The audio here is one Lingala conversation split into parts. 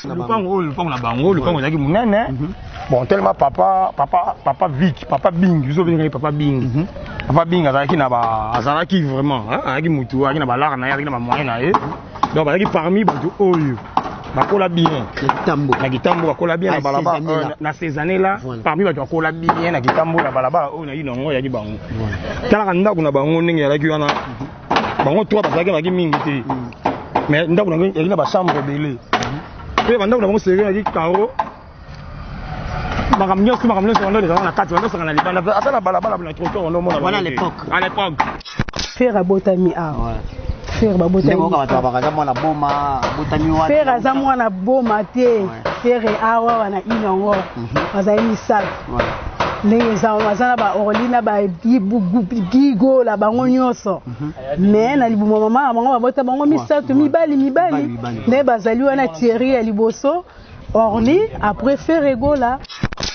lupango na bango lupango zaki munene bon tellement papa Vic papa Bing biso benga papa Bing papa Bing azalaki na ba azalaki vraiment azalaki mutu azalaki na balara na azalaki na ba moyen na ye donc azalaki parmi bato oyo bakola bien na kitambo bakola bien na balaba na ces années là parmi bato bakola bien na kitambo na balaba oyo na inongo yaki bango tala ndako na bango ndenge yalaki wana bango trois bazalaki baki mingi te mais ndako na yaki na ba chambre belé pe bandako na bango serré yaki karo makamnyo ndo na kati ndo sanga na libanda ata na balabala na trottoir ndo mona voilà à l'époque faire abotami faire babotami faire aza mwana boma te faire awa wana inongo bazali misala ndenge aza na baorli na bagigo la bango nyonso mais na libumo mama bango babota bango misato mibali nde bazali wana Thierry ya liboso orli après faire egola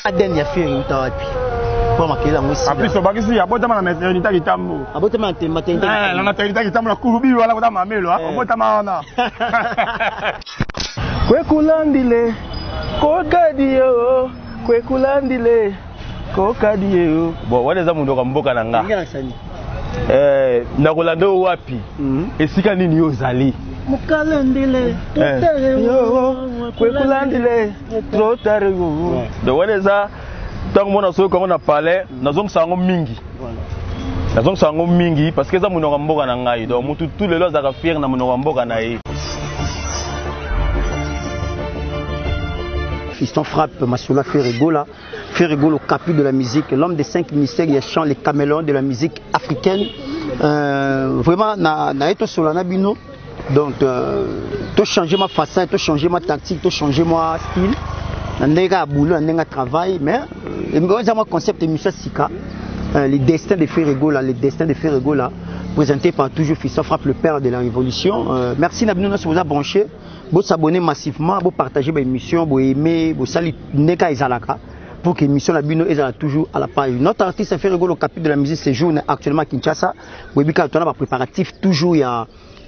aden ya faire utawapi pour makela mwisi après so bakisi abotama na maternité kitambo abotama na maternité na maternité kitambo na kurubi wala kota mamelo abotama wana kwekulandile kokadiyo kwekulandile kokadiyo bon wale za mundu kamboka na nga nakolanda wapi esika nini yo zali mukalandile kwekulandile trotarego de wale za tango mona so ko na palais nazong sango mingi parce que za mundu kamboka na ngai donc mutu tout le lo za ka fier na mundu kamboka na ye. Fiston frappe Massoula Ferregola au capu de la musique, l'homme des 5 ministères, il chante les caméléons de la musique africaine. Vraiment, na été sur la bino. Donc, tu changer ma façon, tu changer ma tactique, tu changer mon style. N'enga boulot, n'enga travail, mais moi concept émission Sika, les destins de Ferregola, présenté par toujours Fiston frappe le père de la révolution. Merci Nabino si vous avez branché. Vous s'abonner massivement, vous partager l'émission, vous aimer, vous saluer Neka Izalaka pour que l'émission la bino est toujours à la page. Notre artiste fait rigolo au capitre de la musique séjourne actuellement à Kinshasa. Vous avez un préparatif toujours il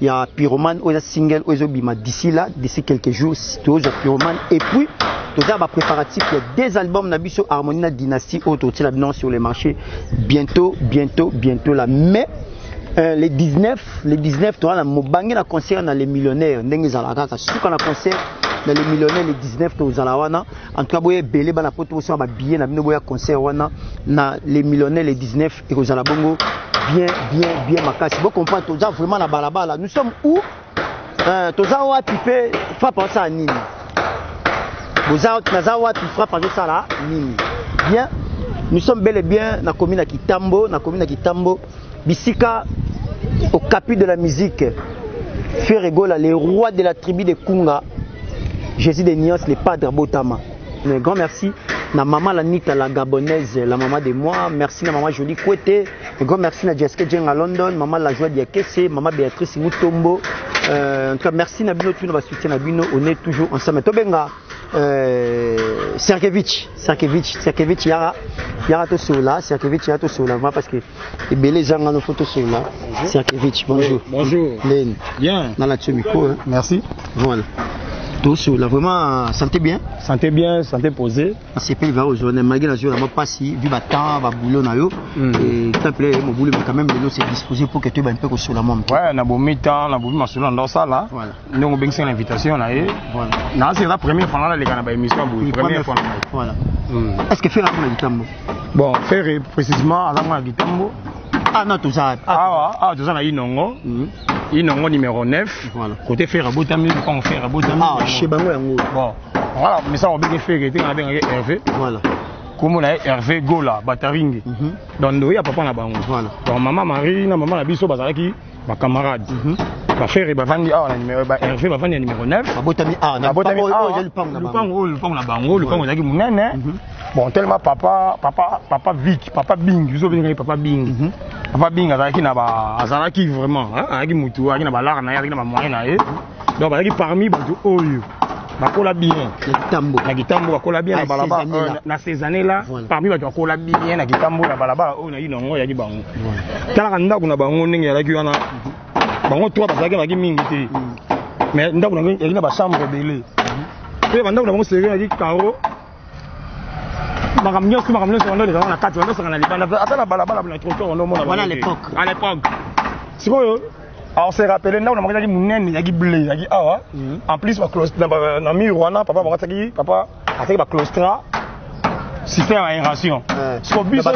y a Pyroman ou single ou bima d'ici là d'ici quelques jours toujours Pyroman et puis tout ça préparatif il y a des albums Nabiso Harmonie na Dynastie autour de la sur les marchés bientôt là mais les 19 tu vois la mobangi na concert dans les millionnaires ndenge za kaka suka na concert dans les millionnaires les 19 to za wana en tout cas boye belé bana poto so ba billet na bino boya concert wana na les millionnaires les 19 et za la bongo bien makasi vous comprendre to za vraiment na balabala nous sommes où to za wa pipe frappe ça nini boza na za wa pipe frappe ça là nini bien nous sommes bel et bien na commune Kitambo Bisika au capi de la musique Ferregola, les rois de la tribu de Kunga, Jésus de Nias, les padres Botama. Un grand merci na maman la Nita, la gabonaise, la maman de moi, merci na maman Jolie Kouete, un grand merci na Jessica Jeng à London, maman la joie d'Yakese, maman Béatrice Mutombo, en tout cas merci na Bino, tout le soutien na Bino, on est toujours ensemble. Tobenga, Serkevich Yara to sola, Serkevich Yara to sola, parce que les belles gens ont nos photos sur là. Serkevich, bonjour. Bonjour. Bien. Dans la micro, hein. Merci. Voilà. Tout sur là, vraiment, santé bien, santé posé. C'est pas le varose, on est malgré la journée, on va passer, vu le temps, va boulot na yo, et tant que mon boulot, mais quand même, le c'est disposé pour que tu aies un peu sur la monde. Ouais, on a beau mi-temps, on a beau m'assurer dans ça là. Voilà. Nous on a besoin d'invitation là. Voilà. Non, c'est la première fois là les gars na émission première fois. Voilà. Est-ce que faire un peu de Gitambo? Bon, faire précisément à la Gitambo. Ah non, tout ça. Tout ça na Inongo. Inongo numéro 9. Voilà. Côté faire à Botami, quand on fait à Botami. Ah, chez Bango Yango. Bon. Voilà, mais ça on va bien faire on a bien Hervé. Voilà. Comme on a Hervé Gola, Bataringue. Donc il y a papa na bango. Voilà. Donc maman Marie, maman la biso bazalaki ba camarade. Ba frère et ba vandi na numéro Hervé ba vandi numéro 9. Ba Botami na Botami le pang na bango, le pang ezaki munene. Bon, tellement papa Vic, papa Bing, biso benga papa Bing. Papa Bing azalaki na ba azalaki vraiment, azalaki mutu, azalaki na balara na azalaki na ba moyen na ye. Donc azalaki parmi bato oyo bakola bien na Kitambo bakola bien na balaba na ces années là parmi bato bakola bien na Kitambo na balaba oyo na inongo yaki bango. Tala ndako na bango ndenge yalaki wana bango trois bazalaki mingi te. Mais ndako na yaki na ba chambre belé. pe banda na bango série ya Karo makamnyo bando de na kati bando sanga na libanda ata na balabala na trottoir on mona voilà à l'époque sikoyo alors c'est rappelé ndako na makaki munene yaki blé yaki awa en plus ba close na mur wana papa bakataki papa ataki ba clostra système aération siko biso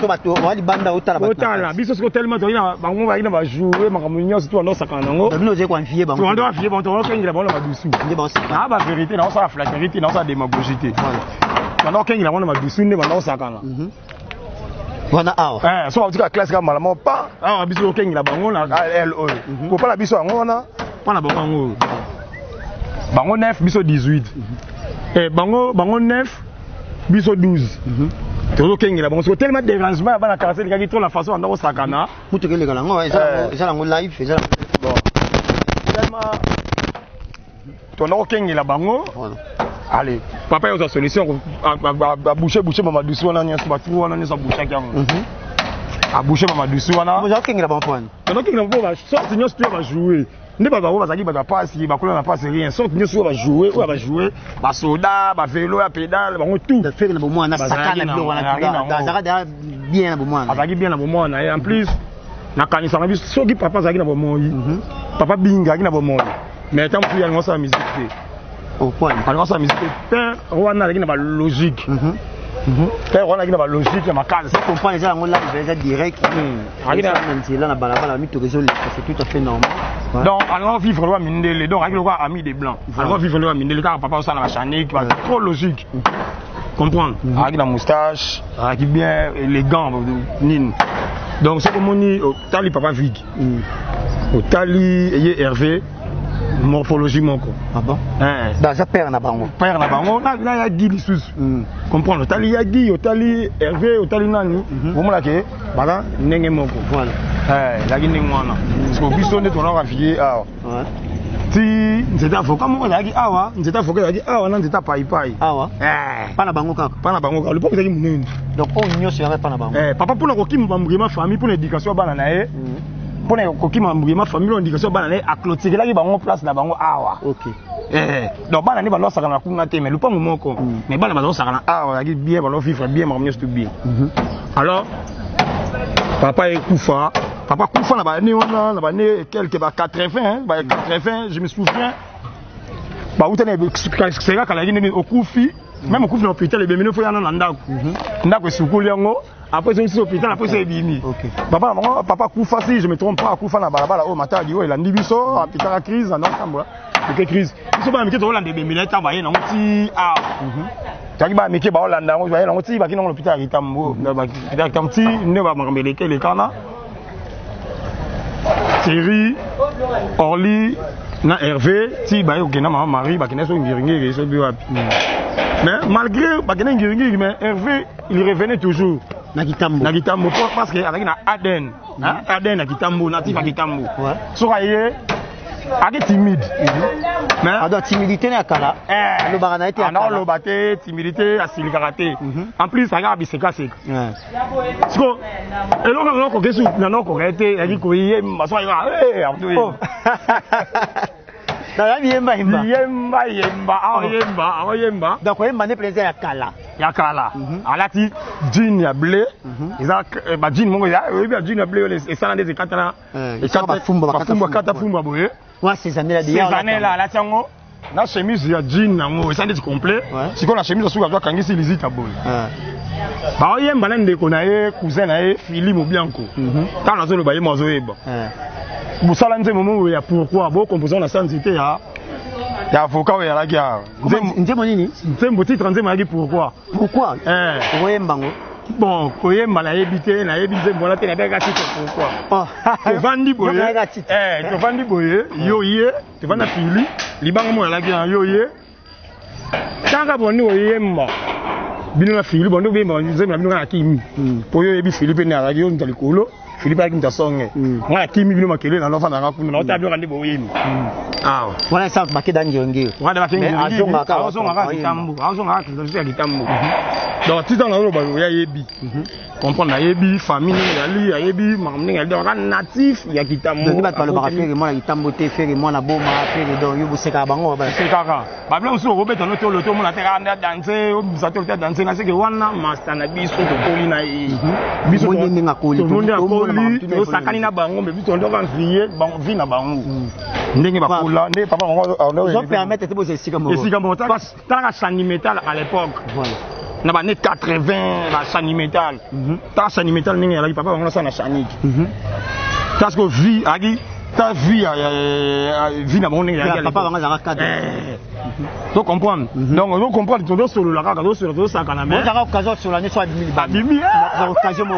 wali banda otala biso siko tellement to ina bango ba ina ba jouer makamnyo surtout ndo sakana ngo bino je confier bango ndo confier bango to kengila bango na bisu na ba vérité na ça flatterie na ça démagogie banda okengila bango na bisu nde banda osakana wana awa so ba classe ka malamo pa biso okengila bango na LO ko pala biso yango na pana bango bango 9 biso 18 bango 9 biso 12 tozo kengela bango so tellement dérangement bana casser likaki trop la façon anda ko sakana mutu keleka lango eza lango live eza bon tellement tono kengela bango allez papa yo sa solution ba boucher mama douce wana nyoso ba trou wana nyoso boucher kyango a boucher mama douce wana mo kengela bango pona tono kengela bango ba sorte nyoso tu ba jouer ne ba bazaki ba passe ba kola na passe rien sorte nyoso ba jouer ou ba jouer ba soda ba vélo ya pédale bango tout de faire na bomo na sakana bilo wana zaka bien na bomo azaki bien na bomo na et en plus na kanisa na biso soki papa azaki na bomo papa binga ki na bomo mais tant que yango sa musique au point alors ça musique père wana azaki na ba logique père wana azaki na ba logique ya makasi c'est comprendre ça yango là déjà direct là na balabala mi to résoudre c'est tout à fait normal donc alors vivre loi mindele donc avec le roi ami des blancs alors vivre loi mindele car papa ça na la chanique trop logique comprendre avec la moustache avec bien élégant nine donc c'est comme on dit tali papa Vic au tali et Hervé morphologie moko ah bon dans ça père na bango na ya Guy lisusu comprendre tali ya Guy otali Hervé otali nani bomona ke bana ndenge moko voilà la ndenge mwana parce que biso nde tona rafier awa ti nzeta avocat moko yaki awa nzeta avocat yaki awa na nzeta pai awa pana bango kaka le poko ezaki munene donc on nyonso ya pana bango papa pona kokima bambugema famille pona éducation bana na ye pona kokima bambugema famille pona éducation bana na ye aklotikelaki bango place na bango awa OK donc bana ni balo sakana kunga te mais le pango moko mais bana bazo sakana awa yaki bien balo vivre bien makamnyo tout bien alors papa ekufa papa kufa na ba né wana na ba né quelque ba 80 ba 80 je me souviens ba utane c'est là kala ngini okufi même okufi na hôpital e bemino fo yana na ndako esukuli yango après c'est hôpital après c'est bimi papa kufa si je me trompe pas kufa na balabala o matadi o elandi biso hôpital crise na nkambola que crise biso ba mike to Hollande bemina ta ba ye na ngoti taki ba mike ba Hollande ngo ba ye na ngoti ba kina hôpital Kitambo ba Kitamti ne ba makambeleke le kana Thierry Orly na Hervé ti ba yo kena mama Marie ba kena so ngiringiri so bi wapi mais malgré ba kena ngiringiri mais Hervé il revenait toujours na Kitambo parce que avec na Aden Aden na Kitambo na ti ba Kitambo so kaye ake timide mais ado timidité na kala lo bagana été akala lo baté timidité asilikaka te en plus aka biseka seka siko eloko ko kesu na noko rete yaki ko yemba so ya abdu na yemba yemba donc yemba ne plaisir ya kala alati jean ya blé eza ba jean mongo ya oyebi jean ya blé et ça ndeze katana et ça ba fumba boye ouais ces années là alati yango na chemise ya jean nango et ça ndeze complet siko na chemise suka doit kangisi lizita boye ba yemba na ndeko na ye cousin na ye Philippe Bianco tant na zolo ba yemba zo yeba busala nze momo ya pourquoi bo composant na santé ya avocat ya la guerre nzembo nini nzembo titre nzembo ya pourquoi oyembango bon koyemba na yebite na yebi nzembo na te na beka titre pourquoi to vandi boye to vandi boye yo ye to vanda fili libanga mo ya la guerre yo ye tanga boni oyemba bino na fili bondo bemba nzembo na bino na kimi po yo yebi Philippe na la guerre ndali kolo Philippe a kimta songe ngala kimi bino makele na lofa na ngakuna na otabyo kandi boyemi wala sa bakeda ngionge wala bakenda ngionge azonga ka Kitambo azonga ka Kitambo donc tout dans le ya yebi comprendre na yebi famille ngali ya yebi mamne ngali donc natif ya kitambo donc ba parle ba faire moi na kitambo te faire moi na boma faire donc yo buseka bango ba c'est kaka ba bla musu robet no to loto mona tera anda danser o bisato te danser na seke wana master na biso to koli na biso to ndinga koli to ndinga koli to sakani na bango mais biso ndo kan fier bango vi na bango ndenge ba kola ndé papa on je permettre te poser sika mo ta chani metal à l'époque voilà na ba net 80 la chani metal ta chani metal ndenge la papa on ça na chani parce que vie agi ta vie vie na monde ya papa banga za cadre tu comprends donc on comprend tout dans solo la kaka do solo ça kana mais on a occasion sur l'année soit 1000 ba bimi za occasion mo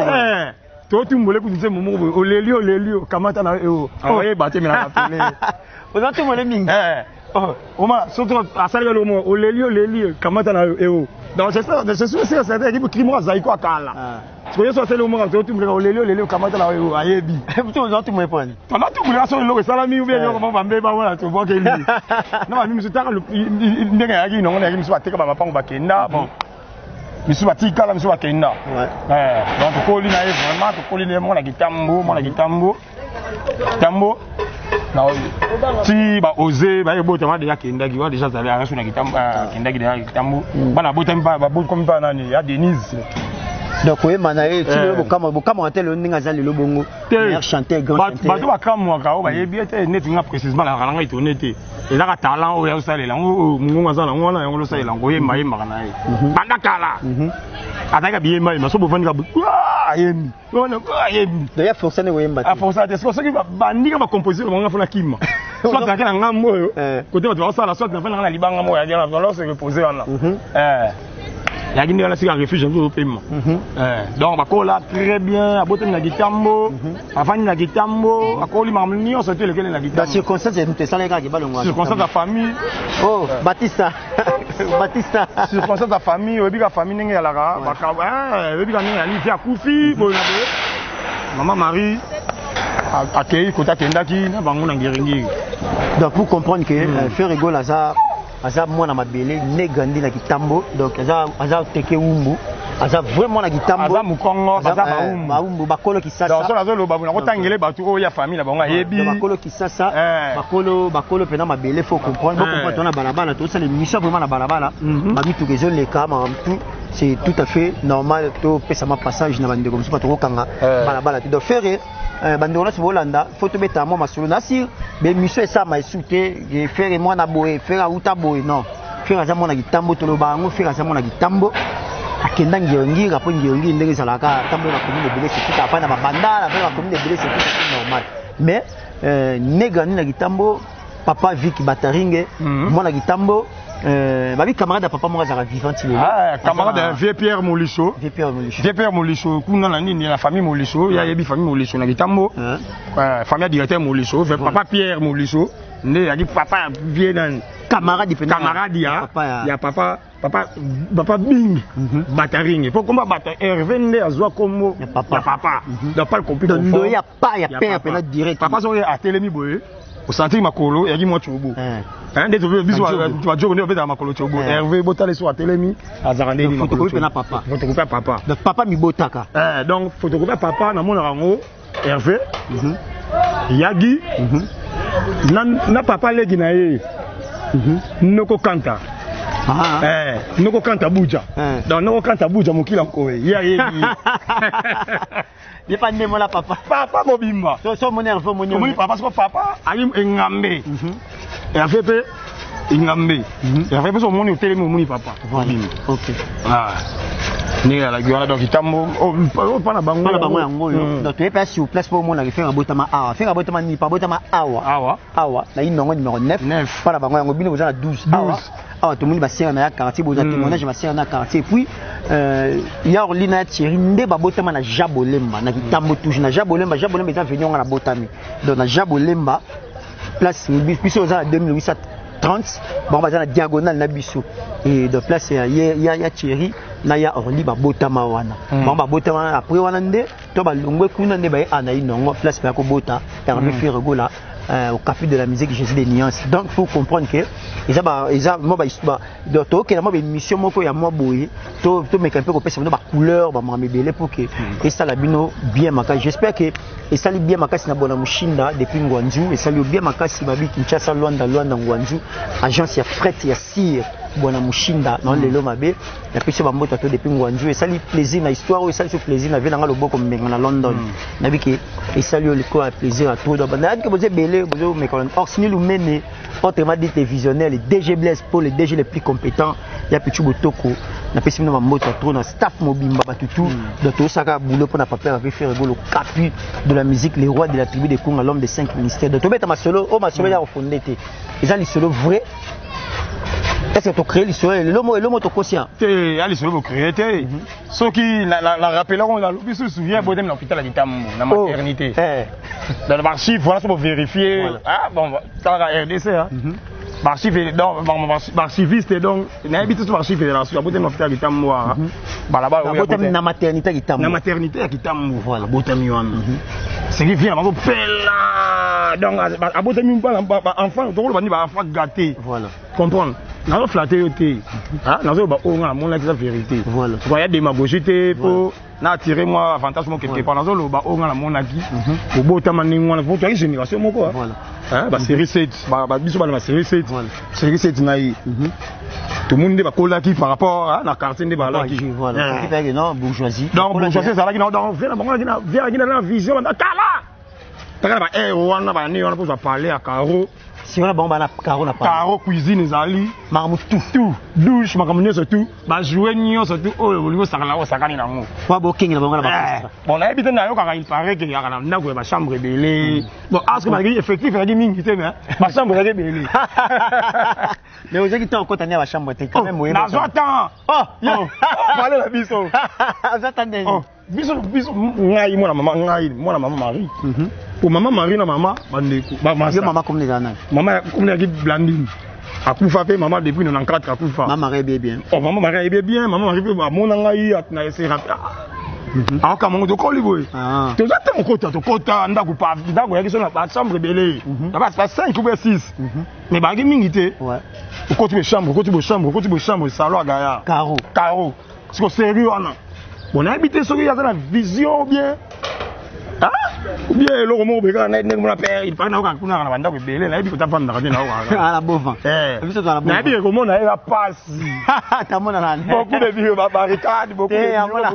to tu mbole ku nze momo olelio kamata na eo aye baté mais na télé on a tout mon mingi Oma surtout à saluer le mot olelio kamata na eo donc c'est ça c'est sûr c'est ça qui crime à zaiko akala parce que ça c'est le mot to tu mbole olelio kamata na eo ayebi tu on tout me prendre on a tout mbole ça le salami ou bien comment va mbeba wala tu vois que lui non mimi c'est tard le ndenge yaki non on a mis ba teka ba mapango ba kenda bon misu batika la misu bakenda donc koli na vraiment to koli ne mona kitambo tambo na ti ba oser ba yebo tama déjà kenda ki wa déjà ça va na kitambo kenda ki déjà kitambo bana bota mpa ba bota comme pas nani ya Denise donc oui manae ti le bokama antele ndinga za lelo bongo meilleur chanteur grand chanteur ba to bakamwa ka o ba yebi ete net nga précisément la ranga itonete et là talent o ya salela mungu za na ngona yango lo salela ngo yema yema kana ye banda kala ataka bien mai maso bovani ka ayemi ona ayemi d'ailleurs forcément wemba a forcément c'est ça que bandika ba composer ba ngafuna kima soit ka na ngambo yo côté ba ça la soit na fana na libanga mo ya dia na lo se reposer wana la Guinée a un refuge au paiement. Donc, bakola très bien, à botte na gitambo, avant na gitambo, à koli mamni, on sortait lequel na gitambo. Dans circonstance, c'est ça les gars qui balongwa. Circonstance de famille. Oh, Batista. Batista. Circonstance de famille, obi ka famille nenge la ga, baka obi ka nenge ali fi akufi, bo na be. Maman Marie accueilli kota kendaki na bango na ngiringi. Donc pour comprendre que faire rigole à ça aza mwana mabele ne grandi na kitambo donc aza teke umbu aza vraiment na kitambo aza mukongo aza baumbu bakolo kisasa donc ça lo babu na kotangele batu o ya famille na bango yebi bakolo kisasa bakolo pena mabele faut comprendre beaucoup na balabala tout ça les missions vraiment na balabala babi tout les les cas tout c'est tout à fait normal to pesa ma passage na bande comme ça pas trop kanga balabala donc faire bandona se bolanda faut te mettre à moi masolo na sir be mission ça ma souté faire moi na boé faire uta boé non faire ça mona kitambo to lo bango faire ça mona kitambo akenda ngiongi rapo ngiongi ndenge salaka tambo na commune de blessé tout afana ba banda na la commune de blessé tout normal mais nega ni na kitambo papa Vic Bataringe mona kitambo babi camarade à papa moi za vivant il est camarade vieux Pierre Molicho vieux Pierre Molicho kuna na nini la famille Molicho ya yebi famille Molicho na kitambo famille directeur Molicho papa Pierre Molicho ne ya papa vieux nan camarade ya papa Bing Bataringe pour comment bata Hervé ne azwa comme ya papa donc pas le compliqué donc ya pas ya père pena direct papa so ya telemi boye au centre makolo ya gi mo chobo des bisous tu vas jouer au makolo chobo Hervé botale so telemi azarande ni photocopie na papa photocopie papa donc papa mi botaka donc photocopie papa na mona rango Hervé yagi na papa legi na ye noko kanta noko kanta buja donc noko kanta buja mokila ko ya yebi il pas né moi la papa mobimba so mon nerveux mon papa parce que papa ali ngambe et a fait peu ngambe et a fait peu so moni hôtel moni papa voilà OK ni la gueule donc itambo pas na bango yango donc tu es pas sur place pour mon faire abotama ni pas abotama awa na inongo numéro 9 pas na bango yango bino za 12 awa tout le monde va serrer na quartier boza témoignage va serrer na quartier puis ya Orlina Thierry nde ba botama na Jabolemba na kitambo toujours na Jabolemba est venu na botami donc na Jabolemba place biso za 2830 bon ba za na diagonale na biso et de place ya Thierry na ya Orly ba botama wana bon ba botama après wana nde to ba longwe kuna nde ba ana inongo place ba ko bota permet faire gola au capitaine de la musique Jésus des nuances. Donc pour comprendre que une mission couleur pour que et ça la bino bien makasi. J'espère que et ça li bien makasi na bona mushinda depuis Ngwanzu et ça li bien makasi babi Kinshasa Luanda Ngwanzu agence ya fret ya sir bona mushinda non lelo mabe ya pesi ba moto to depuis Ngwanzu et ça li plaisir na histoire et ça li plaisir na venanga loboko mbenga na London na biki et ça li ko plaisir à tout donc na que vous belé vous me connaissez or sini lumene autrement dit visionnaire les DG Blaise pour les DG les plus compétents ya Pichu Botoko na pesi na moto to na staff mobimba batutu donc tout ça ka boulot pour na papa avec faire le capu de la musique les rois de la tribu de Congo l'homme des 5 ministères donc to beta ma solo ya fondé té ils ont les solo vrai. Est-ce que tu crées l'histoire l'homme to conscient té ali solo créer té ceux qui la rappelleront dans l'hôpital se souvient bodem l'hôpital à Gitambo la maternité dans l'archive voilà pour vérifier ah bon ça la RDC hein archive donc archiviste donc na habité sur archive de la sur bodem l'hôpital à Gitambo bah là-bas bodem na maternité à Gitambo na maternité à Gitambo voilà bodem yo c'est qui vient on pela donc à bodem enfant to ba ni ba enfant gâté voilà comprendre na flatter yoté ah na zo ba onga mon la vérité voilà tu vois il y a démagogie pour na attirer moi avantage mon quelque part na zo ba onga la mon aki au botama ningo na faut génération moko voilà hein ba série 7 ba biso ba na série 7 série 7 na yi tout le monde ba kolaki par rapport à la quartier de balaki voilà qui non bourgeoisie donc bourgeoisie ça là qui non vient na vision na kala takala ba wana ba ni wana pour parler à Caro. Si on a bon na Caro na parler. Caro cuisine ezali, makamu tout. Douche makamu nyonso tout, ba jouer nyonso tout oyo bolingo sakana o sakani nango. Kwa bo king na bonga na ba. Bon na ebite na yo kaka il paraît que ya kana ndako ba chambre belé. Bon aske ba effectif ya mingi te mais ba chambre ya belé. Mais vous avez dit encore tania ba chambre te quand même moyen. Na zo temps. Oh, parler la biso. J'attendais. Biso ngai mwana mama Marie. Pour maman Marie na maman bandeko ba maman comme les années. Maman comme les Blandine. Akufa pe maman depuis 94 akufa. Maman Marie bien. Oh maman Marie bien, maman Marie pe mona ngai na essayer. Ah ka mongo to koliboy. To zata mokota to kota ndako pa ndako yaki so na ba chambre belé. Na ba 5 ou 6. Mais ba mingi te. Ouais. Ko tu be chambre salon gaya. Caro. C'est sérieux ana. Bon habité so ya na vision bien. Ah ou bien le romo be kana ndenge mona père il parle na ka kuna na banda ko belé na bi ko ta fanda ka na wa ala bovan biso to ala bovan na bi ko mona ela passe ta mona na beaucoup de bio ba barricade beaucoup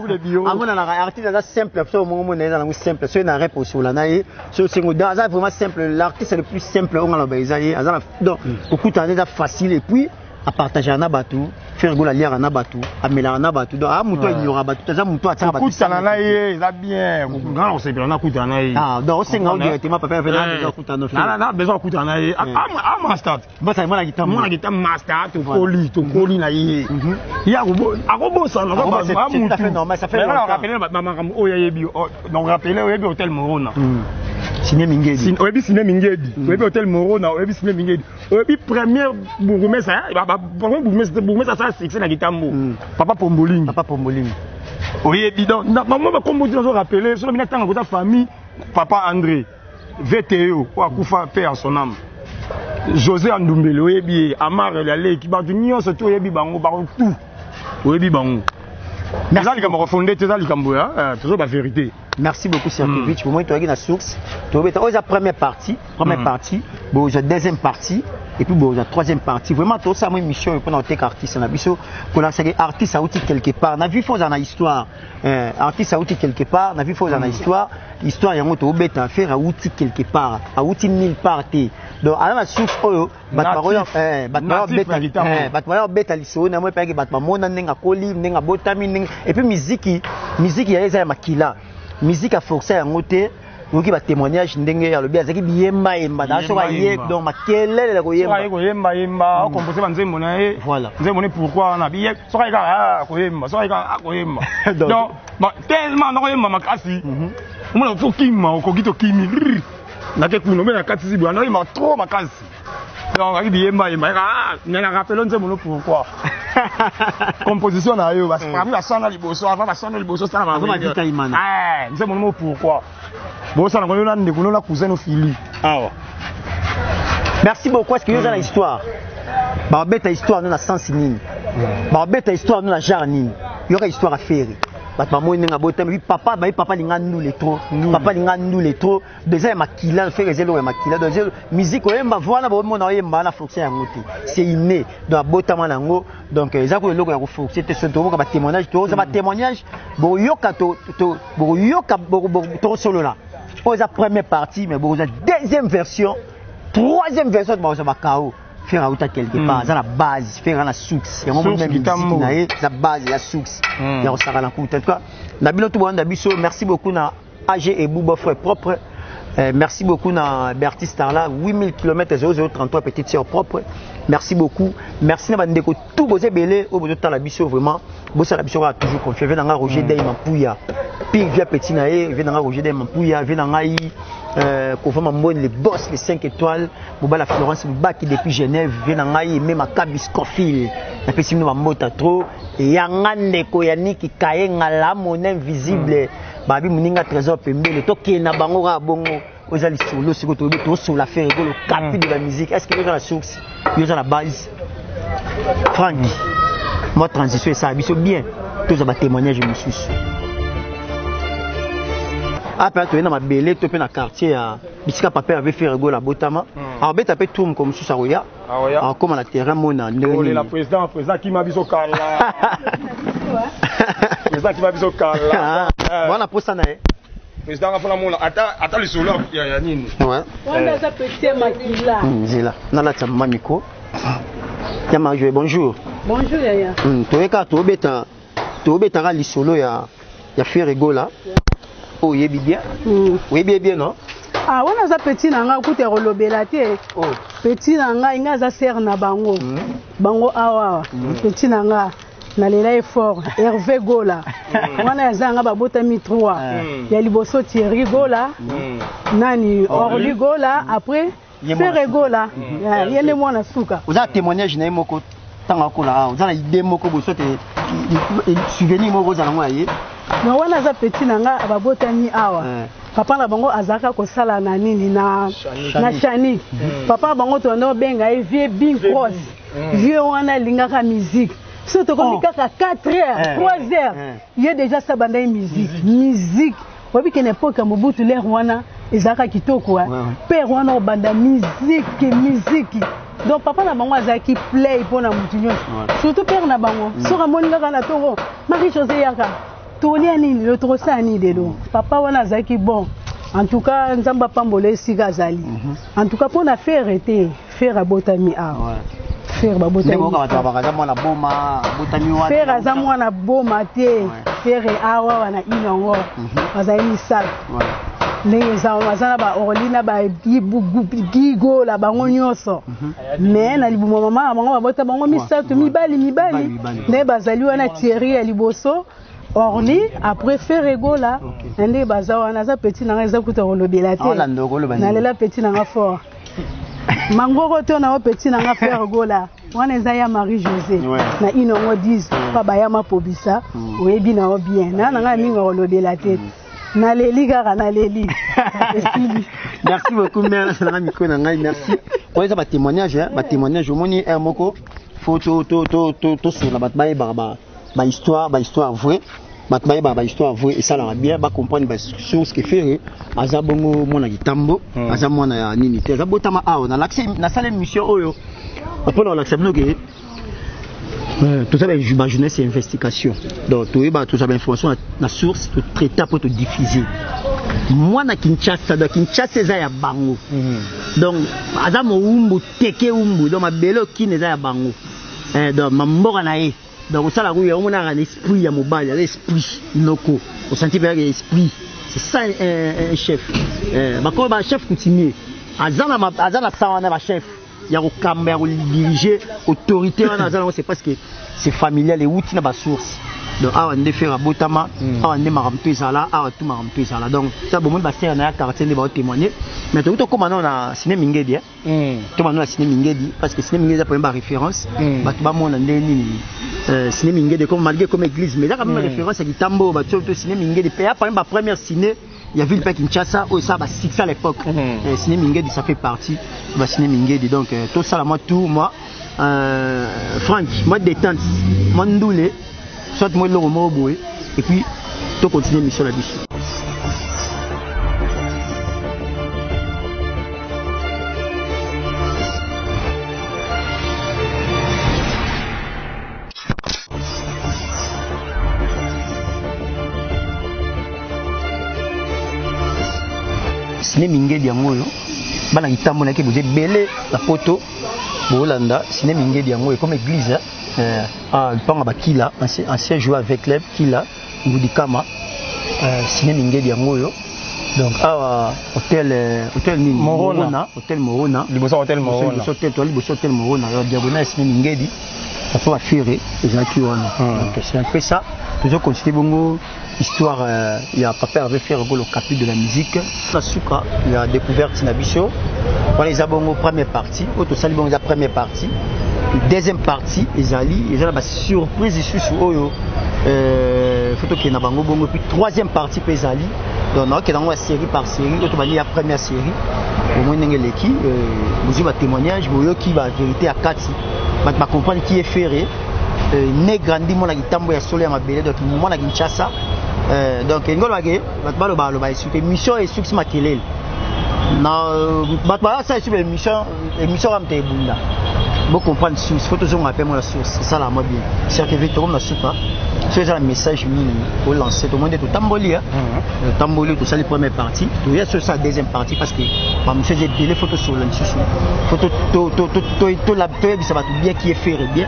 de bio amona na artiste ça simple so mo mona na simple so na rap sur la naï so c'est vraiment simple l'artiste le plus simple on la baisaye azana donc okuta na facile et puis à partager na batu faire gola liara na batu amela na batu donc ah muto il y aura batu ça muto a batu kuta na ye ça bien grand on sait bien na kuta na ye ah donc c'est ngao directement papa fait na besoin kuta no na besoin kuta na ye ah master ba ça mona gitam master to koli na ye ya akobo ça na ba c'est tout à fait normal ça fait on rappeler maman comme o yebi donc rappeler o yebi hôtel Morona Ciné Mingedi. Oyebi Ciné Mingedi. Oyebi hôtel Morona, oyebi Ciné Mingedi. Oyebi première bourgmestre ça, premier bourgmestre ça c'est na Gitambo. Papa Pomboling. Oyebi donc maman ba kombo tu nous rappeler sur le temps de famille papa André VTO ou akufa père en son âme. José Andumbele oyebi Amar Lale qui ba du nyonso to oyebi bango ba tout. Oyebi bango. Merci à vous refonder tout ça likamboya toujours la vérité. Merci beaucoup Serkevich pour moi tu as une source. Tu as la première partie, bon la deuxième partie et puis bon la troisième partie. Vraiment tout ça moi mission pour notre artiste na biso pour la artiste a outil quelque part. Na vu faut dans histoire. Artiste a outil quelque part, na vu faut dans histoire yango to beta faire a outil quelque part, a outil mille parties. Donc à la source oyo batwayo beta liso na moi pa ke batwa mona nenga koli nenga botami et puis musique ya eza makila. Musique a forcé à monter, donc il va témoignage ndenge ya lobi azaki biyemba na so ba ye donc makelele ko yemba composer banzembo na ye voilà nzembo ne pourquoi na biye so ka ko yemba donc tellement na ko yemba makasi on faut kimma ko gito kimi na ke kuno me na katisi bwana na yemba trop makasi donc aki biyemba na rappelons nzembo no pourquoi composition na yo parce que parmi la sana liboso avant la sana liboso ça va nous c'est mon mot pourquoi bon ça na ko na ndeko na cousin no fili awa Merci beaucoup. Est-ce que vous avez l'histoire? Barbeta histoire nous na sens nini. Barbeta histoire nous na genre nini. Il y aura histoire à faire. Papa papa linga nous les trop. Papa linga nous les trop. Déjà makila faire les élo makila. Donc musique oyemba voilà ba mon oyemba na fonction yangote. C'est inné dans botama nango. Donc ça ko loko ya ko fonction te sonto ko ba témoignage to za ba témoignage bo yoka to solo là. On a première partie mais bon deuxième version, troisième version de ça ba KO. Faire à quelque part, c'est la base, faire la source. Il y a même la base, la source. Il y a ça la coûte. En tout cas, merci beaucoup na AG et Bouba frère propre. Merci beaucoup na Berti Starla 8000 km 0033 petites sœurs propres. Merci beaucoup. Merci na bandeko tout bosé belé au bout de la biso vraiment. Bossa la biso a toujours confié. Venez dans Roger Dey Mampouya. Pire via petit naé, venez dans Roger Dey Mampouya, venez dans les boss, les 5 étoiles, la Florence Baki depuis Genève, Venangaï, même à Cabiscofil, la personne de Mambota trop, et Yangane Koyaniki Kayenga la monnaie invisible, Babi Muninga Trésor Pembe, le toki na bangora bongo, aux ali solo, c'est que tu sur l'affaire, le capi de la musique, est-ce que vous avez la source, vous avez la base? Franck, moi transition et ça a bien, tous les témoignages je me suis. Après, tu es dans ma belle, tu es dans le quartier. Bisika papa avait fait rigoler à Botama. Alors, tu as tout comme sous Saroya. Alors, comme à la terrain, mon le président qui m'a vu au Kala. Le président qui m'a vu au Kala. Voilà pour ça. Le président a fait la moula. Attends, le souleur, il y a Nini. Ouais. On a ça petit Makila. C'est là. On a là, Mamiko. Bonjour. Bonjour, Yaya. Tu es là, tu es là, le solo, il y a fait rigoler. Oh, il est bien. Oui, bien, non? Ah, on a ça petit nanga, écoute, relobelate. Petit nanga, il y a ça serre na bango. Bango awa. Petit nanga, na lela est fort. Hervé Gola. On a ça nga babota mitroa. Il y a liboso Thierry Gola. Nani Orly Gola. Après, Ferré Gola. Il y a des mois na souka. Vous avez témoignage na moko tanga kola. Vous avez idée moko boso te souvenir moko za ngwa ye. Mais on a ça petit nanga babotani awa. Papa na bango azaka ko sala na nini na Chani. Papa bango to no benga e vieux Bing Cross. Vieux wana lingaka musique. Surtout comme kaka 4h, 3h. Il y a déjà ça banda musique. Wabi que n'époque à Mobutu l'air wana ezaka kitoko père wana banda musique. Donc papa na bango azaki play pour na mutunyo. Surtout père na bango. Sora moninga na tongo. Marie-Josée Yaka. Le trosani de l'eau. Papa wana zaki bon. En tout cas, nzamba pambole siga zali. En tout cas, pour na faire été faire à botami a. Faire ba botami. Faire azamwa na boma te. Faire awa wana inongo. Bazali sal. Les zamazana ba orlina ba gigo la bango nyonso. Mais na libu mama bango bota bango misatu mibali. Ne bazali wana Thierry ya liboso. Orly après Ferré Gola, ande bazawa na za petit nanga za kuta rolobela te. Na lela petit nanga fort. Mangoro to na petit nanga Ferré Gola. Wana za ya Marie-Josée. Na inongo 10 pa ba ya mapobisa, oyebi na bien. Na nanga minga rolobela te. Na leli kaka na leli. Merci beaucoup mère na miko na ngai merci. Pour ça ba témoignage moni un moko photo to sur la batbaye barba. Histoire vraie. Maintenant, histoire vraie et ça l'a bien, comprendre les choses que fait. Azabongo mona gitambo, azamona nini te. Azabotama ao na l'accès na salle émission oyo. Après on l'accepte que tout ça ma jeunesse et investigation. Donc tout ça information na source, tout traiter pour te diffuser. Moi na Kinshasa eza ya bango. Donc azamo umbu teke umbu donc ma belo kineza ya bango. Donc mamboka na ye. Donc ça la rue on a un esprit ya mobile, l'esprit noko. Au senti bien l'esprit. C'est ça un chef. Ba chef coutumier. Azana sawana ba chef. Ya ko kamba ko diriger autorité on azana c'est parce que c'est familial et outil na ba source. Donc awa ndé faire botama, awa ndé marampe sala, awa tout marampe sala. Donc ça bon monde ba ser na quartier les ba témoigner. Mais tout comme on a ciné Mingedi tout on a ciné Mingedi parce que ciné Mingedi a pas référence. Ba tout ba monde ndé ni ciné Mingedi comme malgré comme église mais là quand même référence à Gitambo ba tout ciné Mingedi pa pas première ciné il y a Ville Kinshasa, où ça va six à l'époque. Ciné Mingedi, ça fait partie de Ciné Mingedi. Donc, tout ça, moi, Franck, moi, détente, moi, ndoulé, soit moi, le roman au bout, et puis, tout continue mission là-dessus. Ciné Mingedi yango yo bana kitambo na ke boze belé la poto bolanda Ciné Mingedi yango comme église panga bakila ancien joueur avec club kila ngudikama Ciné Mingedi yango yo donc hôtel Morona liboso hôtel Morona yo diagonale Ciné Mingedi ça faut affirer ezaki wana donc c'est un peu ça toujours continuer bongo histoire il y a papa avait fait le capit de la musique la souka il a découvert Tinabicho on les a bongo première partie auto sali bongo la première partie deuxième partie ils ont la surprise ici sur oyo photo qui na bango bongo puis troisième partie pesali donc on a dans la série par série auto bali la première série au moins ngeleki vous avez témoignage boyo qui va vérité à Kati va comprendre qui est ferré né grandi mon agitambo ya solo ya mabele donc mon na Kinshasa donc ngolo age batbalo balo ba sur émission et succès makelele na batbalo ça sur émission am te bunda bon comprendre sur photo zo appelle moi la source c'est ça la moi bien c'est que vite comme la soupe c'est un message mini au lancer tout le monde tout tamboli tamboli tout ça les première partie tout y a sur ça deuxième partie parce que par monsieur j'ai des photos sur le dessus photo to la ça va tout bien qui est fait bien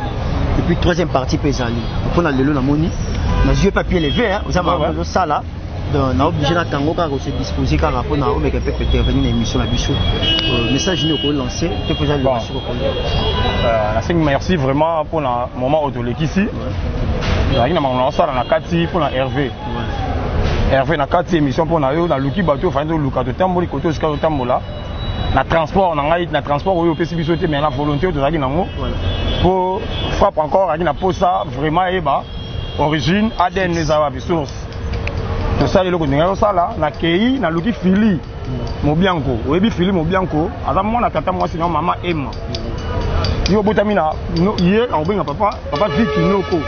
et puis troisième partie pesali on a le la moni na yeux papier levé vous avez ça là on a obligé na tango ka se disposer ka rapport na o meka peut intervenir dans l'émission la biso message nous ko lancer te pesali le sur la 5 merci vraiment pour le moment autolek ici il y a on ça na kati pour la Hervé na kati émission pour na yo na luki bateau fa ndo luka to tamboli koto ska to tambola na transport na transport oyo pesi biso te mais na volonté to zaki nango pour frappe encore à na posa vraiment eba origine ADN les arabes source to ça le ko ndinga ça là na kei na luki fili mobianko oyebi fili mobianko aza mwana tata mwasi na mama Emma yo botamina no ye obenga papa Vicky Noko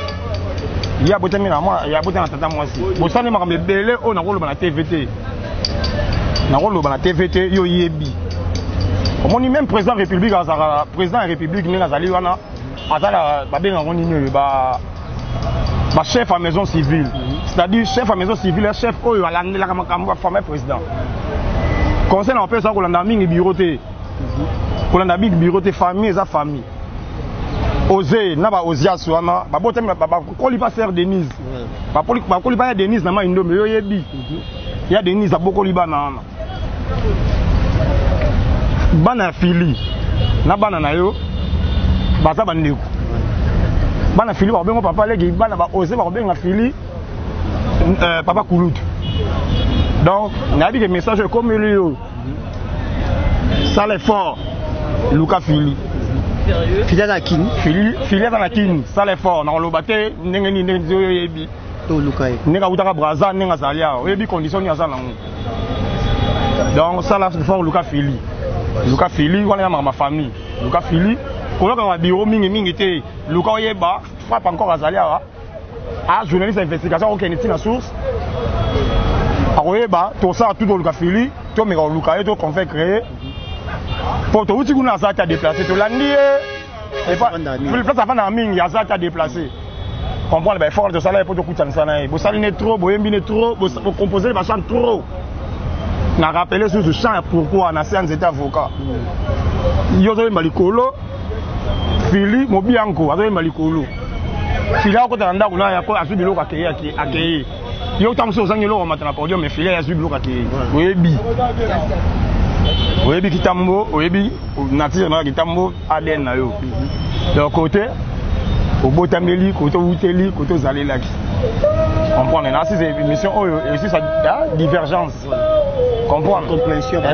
ya botamina moi ya botamina tata mwasi bosane makambe belé o na koloba na TVT yo yebi on dit même président république azala président république ni azali wana azala babenga ngoni nyo ba chef à maison civile c'est-à-dire chef à maison civile chef oyo alandela kama former président conseil na pesa ko landa mingi bureauté ko landa big bureauté famille eza famille osé na ba osias wana ba botem ba koli pas ser Denise ba koli pas Denise na ma indombe yo yebi ya Denise abokoli bana bana fili na bana na yo baza bandeko bana fili ba bengo papa legi bana ba osé ba benga fili papa Kulutu donc na dit que message comme lui ça l'effort Luka fili filiale à Kin filiale à Kin ça l'effort na lobate ndenge ni ndenge yo yebi to Luka nenga utaka braza nenga zalia yebi condition ya za nango donc ça l'effort Luka fili wana ma famille Luka fili koloka ma bureau mingi te Luka oyeba frappe encore azalia journaliste d'investigation aucun ici na source akoyeba tout ça tout Luka fili to meka Luka to qu'on fait créer pour tout tu kuna ça t'a déplacé to landi et pas le place avant na mingi ya ça t'a déplacé comprendre ben fort de ça là pour to kutana sana bo saline trop bo yembi ne trop bo composer ba chant trop na rappeler sur ce chant pourquoi na séance d'état avocat yo zo malikolo fili mobianko azo malikolo fili ako tanda kuna ya ko asubi loka akeye yo tamso zangelo matana podium mais fili ya asubi loka akeye oyebi kitambo oyebi nature na kitambo ADN na yo de côté obotameli côté uteli côté zalelaki comprendre na ces émissions oyo et aussi ça divergence comprendre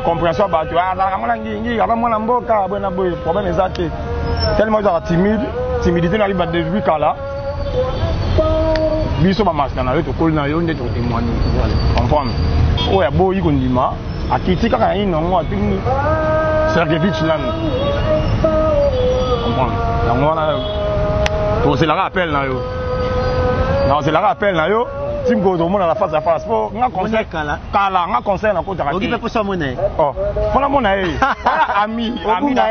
compréhension ba tu ala mona ngi ala mona mboka bona boy problème ezate tellement timidité n'arrive à depuis kala biso ba masana yo to kolna yo nde to témoigner comprendre oya boyi kondima akiti kaka na inongo atingi Sergevich nanu yango wana tozelaka appel na yo naozelaka appel na yo timko tomona la face à face po nga conseil kala nga conseil na kota kati okipe poso mona oh pona mona ami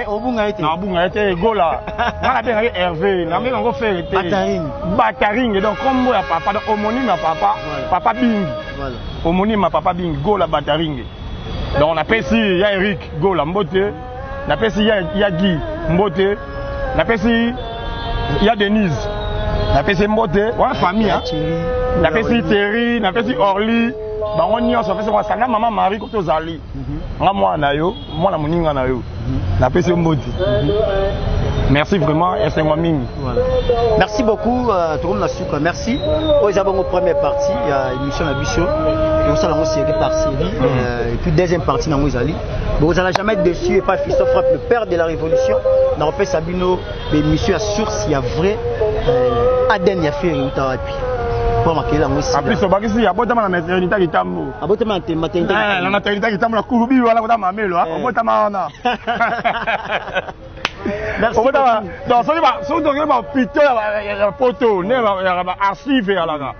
obunga ete na obunga ete gola nga na benga Hervé na menga ngo faire ete bataring donc comme ya papa donc homonyme ya papa papa Bing voilà homonyme ya papa Bing gola bataring donc on appelle si ya Eric gola mbote na pesi ya Guy mbote na pesi ya Denise na pesi mbote wa famille hein na pesi Terry na pesi Orly bango nyonso pesi kwa sanga mama Marie ko tozali nga mwana yo mwana moninga na yo na pesi mbote merci vraiment et c'est moi mingi voilà merci beaucoup tout le monde suka merci aux abonnés première partie il y a émission la bicho et ça la série par série et puis deuxième partie na Mozali vous allez jamais être déçu et pas Fiston Frappe le père de la révolution na repé Sabino l'émission à source il y a vrai Aden ya fait utawapi pour marquer la musique en plus obakisi abotama na maternité kitambo abotama na maternité la maternité kitambo na kurubi wala kota mamelo obotama wana merci donc so donc ba pito ya photo ne ba archive ya la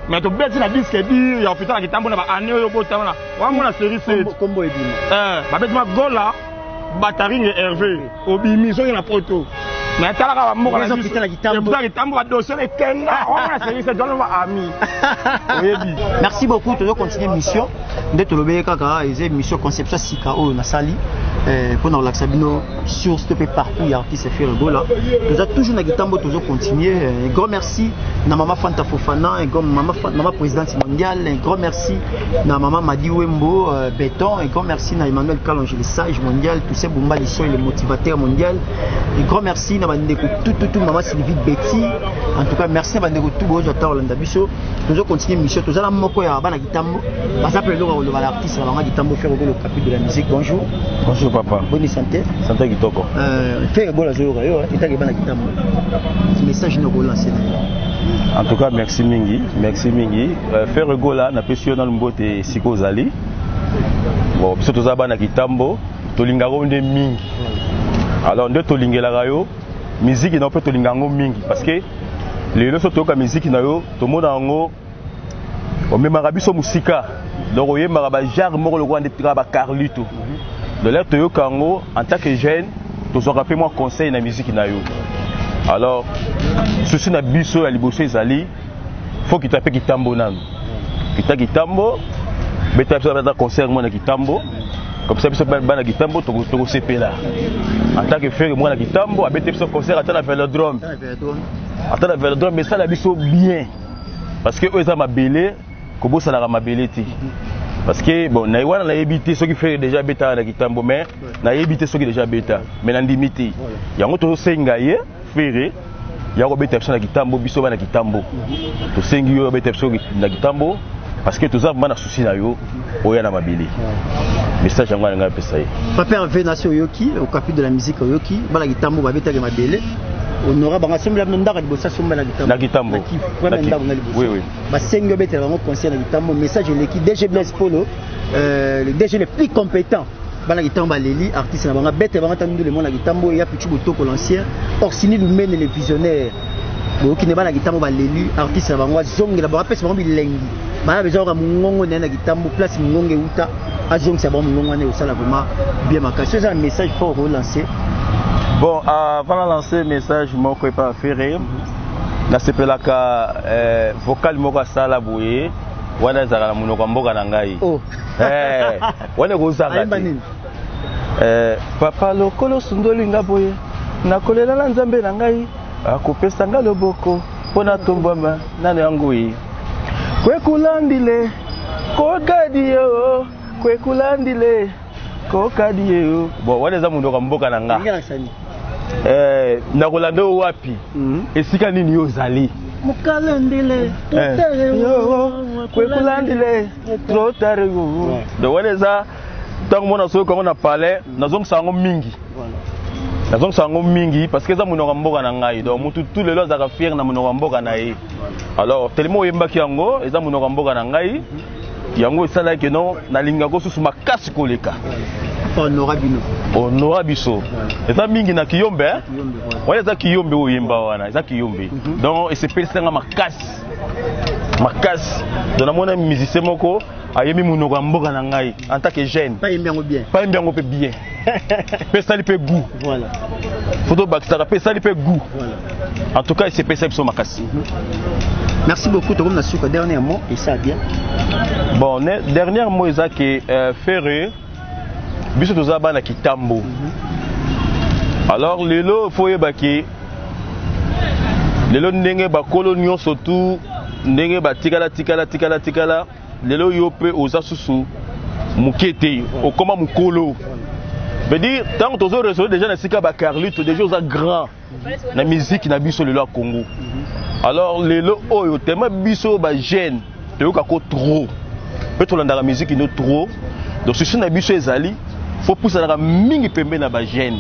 mais to beti na disque dire ya pito na kitambo na ba année yo botama na wa mona série 7 combo edima ba beti ma gola bataring Hervé obimi so na photo mais tala ka moko na pito na kitambo na kitambo ba dossier le kenga wa mona série 7 don ba ami oyebi merci beaucoup to continuer mission nde to lobé kaka eze mission conception sika o na sali pour na laxabino sur ce parcours ya artiste faire gola nous a toujours na kitambo toujours continuer un grand merci na maman Fanta Fofana un grand maman présidente mondiale un grand merci na maman Madi Wembo Béton un grand merci na Emmanuel Kalonge le sage mondial tous ces bomba lisson le motivateur mondial un grand merci na bandeko tout maman Sylvie Betty en tout cas merci na bandeko tout bozo ta Olanda biso toujours continuer mission tous ala moko ya bana kitambo basape le l'artiste na kitambo faire le capitaine de la musique bonjour papa bonne santé santé kitoko faire gola zoro yo itaki bana kitambo message no go lancer en tout cas merci mingi faire gola na pesio na mbote siko zali bon biso toza bana kitambo tolinga ngo nde mingi alors nde tolingela yo musique na pe tolinga ngo mingi parce que lelo so toka musique na yo to mona ngo o memaka biso musika donc oyemaka ba genre moko le rwanda tika ba Carlito de l'air Toyo Kango en tant que jeune, tu as fait moi conseil na musique na yo. Alors, ceci na biso ya liboso ezali, faut qu'il t'appelle Kitambo nan. Kitambo, beta biso ba concert moi na Kitambo. Comme ça biso ba na Kitambo to CP là. En tant que frère moi na Kitambo, abete biso concert à la Vélodrome. À la Vélodrome mais ça la biso bien. Parce que eux ça m'a belé, kobo ça la m'a belé ti. Parce que bon, na iwana na éviter ceux qui fait déjà bêta na Kitambo mais na éviter ceux qui déjà bêta mais na limité. Yango to senga ye faire ya ko bêta na Kitambo biso ba na Kitambo. To sengi yo bêta na Kitambo parce que tous ça na souci na yo oya na mabili. Message ngwa nga pesa ye. Papa Hervé Nation Yoki au capitaine de la musique Yoki ba na Kitambo ba bêta ke mabele. Honora banga sombla ndaka libosa somba na Kitambo. Na Kitambo. Oui oui. Ba sengo bêta bango conseil na Kitambo message l'équipe DG Blaise Polo le DG le plus compétent bana Kitambo Leli artiste na banga bêta banga tandu le monde na Kitambo ya Pichu Botoko l'ancien Orsini Lumene le visionnaire. Bo ki ne bana Kitambo Leli artiste na banga zongi la banga pesa bango bilengi. Bana bezo ka mungongo na Kitambo place mungongo uta azongi sa bango mungongo na osala vraiment bien makasi. C'est un message pour relancer. Bon, avant de lancer le message, je ne pas faire. Je suis vocal moka sala boye. Wana zala munoko mboka na ngai. Oh. Wana kozanga. Papa lokolo sundoli ngaboye. Nakolela na nzambe na ngai. Akopesa nga loboko pona tombama nane yango yi. Kwekulandile kokadiyo. Kwekulandile kokadiyo. Bon, wana za munoko mboka na ngai. Nakolando wapi esika nini yo zali mukalandile kwekulandile trop tard yo donc wana tant mona so ko na palais nazong sango mingi parce que za munoko mboka na ngai donc mutu tout le loza ka fier na munoko mboka na ye alors tellement yembaki yango eza munoko mboka na ngai yango esala ke non nalinga ko susu makasi koleka honora biso eza mingi na kiyombe wana eza kiyombe oyemba wana eza kiyombe donc esepelisanga makasi donc namona musicien moko ayemi monoko ya mboka na ngai en tant que jeune pas yango bien pe bien pe sali pe goût voilà photo bakisaka pe sali pe goût en tout cas esepelisa biso makasi. Merci beaucoup. Comme na suka dernier mot et ça bien. Bon, dernier mot eza que Ferré biso toza bana kitambo. Alors lelo faut yebaki lelo ndenge ba kolonio surtout ndenge ba tikala lelo yo pe oza susu mukete okoma mukolo. Veut dire tant que tozo recevoir déjà na sika ba Carlito déjà oza grand na musique na biso lelo a Congo. Alors lelo oyo tema biso ba jeune toyoka ko trop peut on la musique ino trop donc souci na biso ezali faut pousser na mingi pembe na ba jeune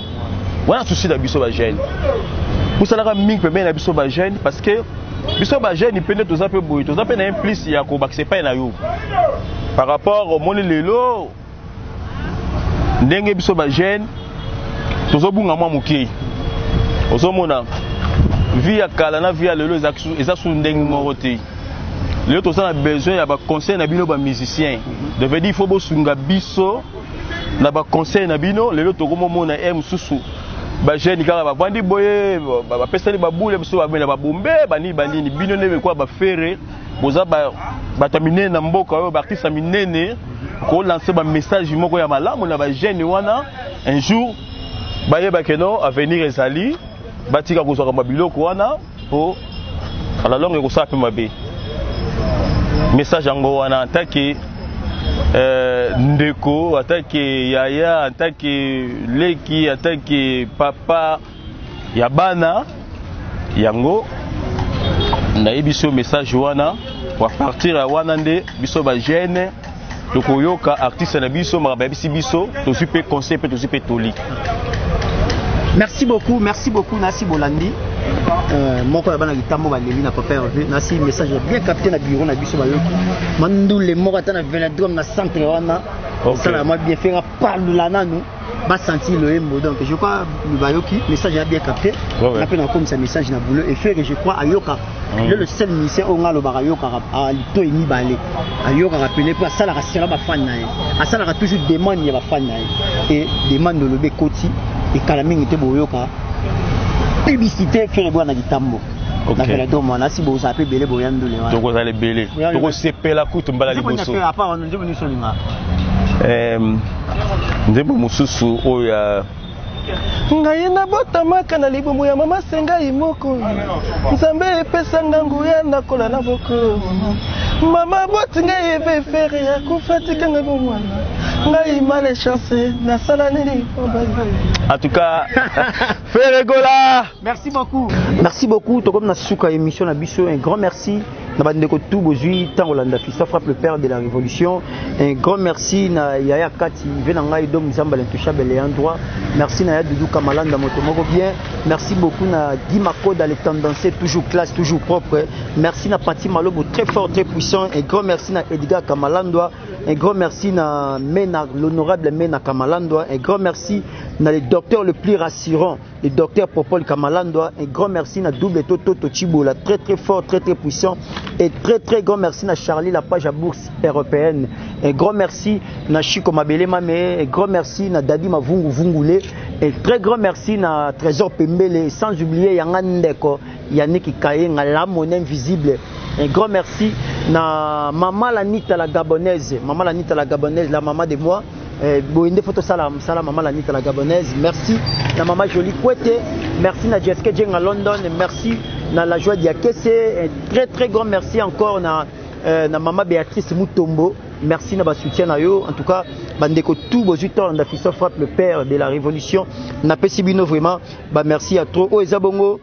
wana souci na biso ba jeune pousser na mingi pembe na biso ba jeune parce que biso ba jeune pende toza pe boy toza pe na implice ya ko bakse pa na yo par rapport au moni lelo ndenge biso ba jeune tozo bunga mwa muke ozomona via kala na via lelo eza su ndenge moko te lelo toza na besoin ya ba conseil na bino ba musicien de veut dire il faut bosunga biso na ba conseil na bino lelo tokomona mususu ba jeune kaka ba vandi boye ba pesani ba boule biso ba bena ba bombe bani bino nebe kwa ba fere boza ba tamine na mboka oyo ba artiste minene ko lancer ba message moko ya malamu na ba jeune wana un jour ba yeba keno avenir ezali batika kozwaka mabiloko wana po ala longue ekosala mpe mabe message yango wana atake ndeko atake yaya atake leki atake papa ya bana yango nayebi biso message wana wa partir ya wana nde biso ba jeune tokoyoka artiste na biso makambo ya bisi biso tozwi mpe conseil mpe tozwi mpe toli. Merci beaucoup Nasi Bolandi. Mon collègue na gitambo baleli na papa Hervé. Nasi message bien capté na bureau na biso bayoki. Mandu le morata na velodrome na centre wana. Ça la moi bien fait parle la nanu. Ba sentir le mot donc je crois le bayoki message a bien capté. On appelle comme ça message na boulot et fait que je crois ayoka. Le seul musicien on a le barayoka a lito ni balé. Ayoka rappeler pour ça la rasira ba fan na. A ça la toujours demande ya ba fan na. Et demande le be koti. Et Kalaming était boyoka publicité faire boire na gitambo na velodrome wana si bo sape belé boyando le wana donc vous allez belé donc sepela kutu mbala liboso apa wana nzebo ni solinga nzebo mususu oya ngai na botamaka na libumu ya mama senga imoko nzambe epesa ngangu ya nakola na boko mama botinga eve faire ya kufatika nga bomwana ngai male chance na sala nini en tout cas Ferré Gola merci beaucoup to comme na suka émission na biso un grand merci na bandeko tout bozui tant Olanda Fils frappe le père de la révolution un grand merci na Yaya Kati vena ngai dom Zamba l'intouchable et endroit merci na Doudou Kamalanda motomoko bien merci beaucoup na Guy Makoda les tendanciers toujours classe toujours propre merci na Pati Malobo très fort très puissant un grand merci na Edgar Kamalandwa un grand merci na Mena l'honorable Mena Kamalandwa un grand merci na les docteurs le plus rassurant le docteur Popol Kamalandwa un grand merci na double Toto Chibola très très fort très très puissant et très grand merci na Charlie la page à bourse européenne un grand merci na Chiko Mabele Mame un grand merci na Dadi Mavungu Vungule et très grand merci na Trésor Pembele sans oublier Yangandeko Yannick Kayenga la monnaie invisible un grand merci na Maman Lanita la Gabonaise la maman de moi Boinde photo salam Maman Lanita la Gabonaise merci na Maman Jolie Kouete merci na Jessica Jeng à London merci na la joie d'Iakese un très grand merci encore na Maman Béatrice Mutombo merci na ba soutien na yo en tout cas bandeko tout bozuto na Fils frappe le père de la révolution na pesibino vraiment ba merci à trop o ezabongo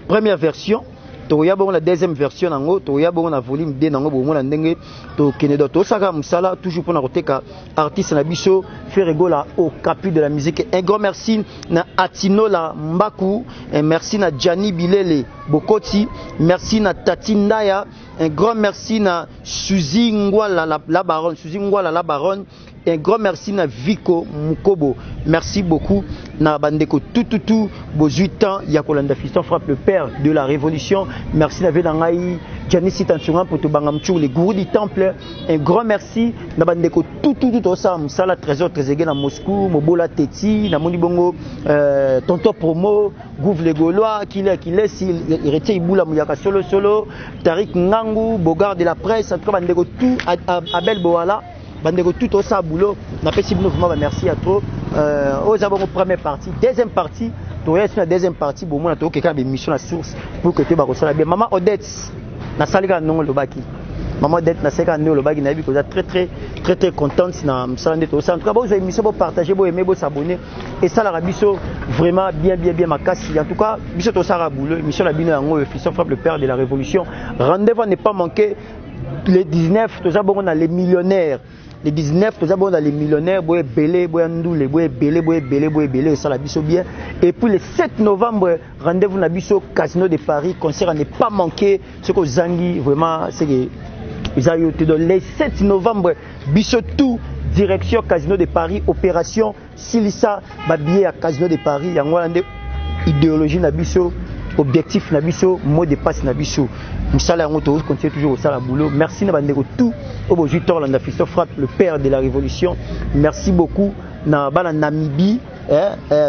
première version toya bon la deuxième version nango toya bon na volume 2 nango bo mona ndenge to kenedo to saka musala toujours pour na koteka artiste na biso Ferregola au capu de la musique. Un grand merci na Atinola Mbaku, un merci na Gianni Bilele Bokoti, merci na Tati Ndaya, un grand merci na Suzy Ngwala la baronne, Suzy Ngwala la baronne. Un grand merci na Viko Mukobo. Merci beaucoup na bandeko tout beaux 8 ans Yakolanda Fiston frappe le père de la révolution. Merci na Vedangai Janice Tansunga pour te bangamchou les gourous du temple. Un grand merci na bandeko tout ensemble sala trésor trésor na Moscou, Mobola Teti, na Monibongo Tonto Promo, Gouv les Gaulois, qui laisse il retient Iboula Mouyaka solo, Tariq Ngangu, Bogard de la presse, en tout cas bandeko tout Abel Boala. Bandeko tout au ça boulot n'a pas si vraiment merci à toi aux avons première partie deuxième partie tu restes la deuxième partie bon moi to quelqu'un de mission la source pour que tu ba resala bien maman Odette na salika non le baki maman Odette na salika non le baki na bi ko très contente na msalande to ça en tout cas vous avez mission pour partager pour aimer pour s'abonner et ça la rabiso vraiment bien makasi en tout cas biso to ça boulot mission la bino yango fils frappe le père de la révolution rendez-vous ne pas manquer les 19 to ça bon on a les millionnaires. Les 19, nous avons les millionnaires, boy belé, boy ndoule, boy belé, ça la biso bien. Et puis le 7 novembre, rendez-vous na biso Casino de Paris, concert à ne pas manquer. Ce que Zangi vraiment, c'est que le 7 novembre, biso tout direction Casino de Paris, opération Silissa, billet à Casino de Paris, yango idéologie na biso. Objectif Nabiso, mot de passe Nabiso. Moussala Ngoto continue toujours au sala boulot. Merci Nabandeko tout au beau jutor la Fisto frappe le père de la révolution. Merci beaucoup na bala Namibie,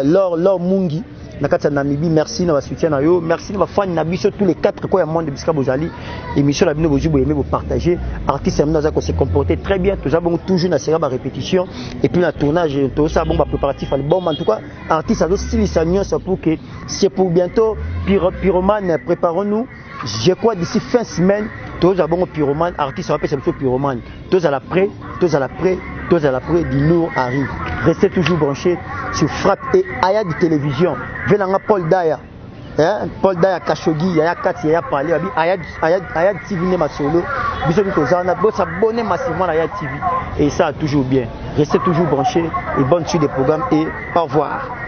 Lor Mungi. Nakata Namibie, merci na soutien na yo, merci na fan Nabiso tous les 4 coins du monde de Biska Bozali. Émission la bino bozu aimer vous partager. Artiste amna za ko se comporter très bien, tout ça bon toujours na série répétition et puis na tournage tout ça bon préparatif album en tout cas artiste a aussi s'agnon ça pour que c'est pour bientôt pyromane préparons-nous. Je crois d'ici fin semaine tous à bon pyromane artiste va passer sur pyromane. Tous à l'après du lourd arrive. Restez toujours branchés sur Frappe et Aya de télévision. Venanga Paul Daya. Paul Daya Kashogi, Yaya Kati, Yaya Palé, Aya TV n'est ma solo. Bisous tous aux abonnez massivement à Aya TV. Et ça toujours bien. Restez toujours branchés et bonne suite des programmes et au revoir.